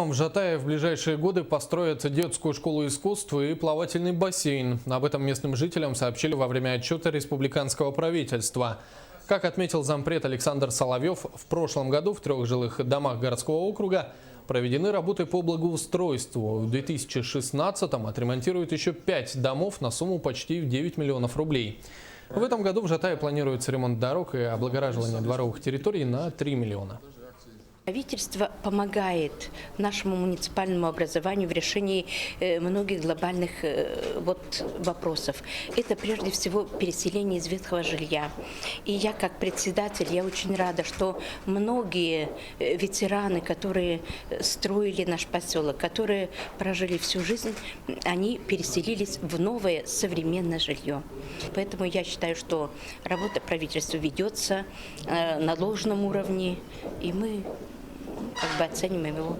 В Жатае в ближайшие годы построят детскую школу искусств и плавательный бассейн. Об этом местным жителям сообщили во время отчета республиканского правительства. Как отметил зампред Александр Соловьев, в прошлом году в 3 жилых домах городского округа проведены работы по благоустройству. В 2016-м отремонтируют еще 5 домов на сумму почти в 9 миллионов рублей. В этом году в Жатае планируется ремонт дорог и облагораживание дворовых территорий на 3 миллиона. Правительство помогает нашему муниципальному образованию в решении многих глобальных вопросов. Это прежде всего переселение из ветхого жилья. И я как председатель, я очень рада, что многие ветераны, которые строили наш поселок, которые прожили всю жизнь, они переселились в новое современное жилье. Поэтому я считаю, что работа правительства ведется на должном уровне, и мы оцениваем его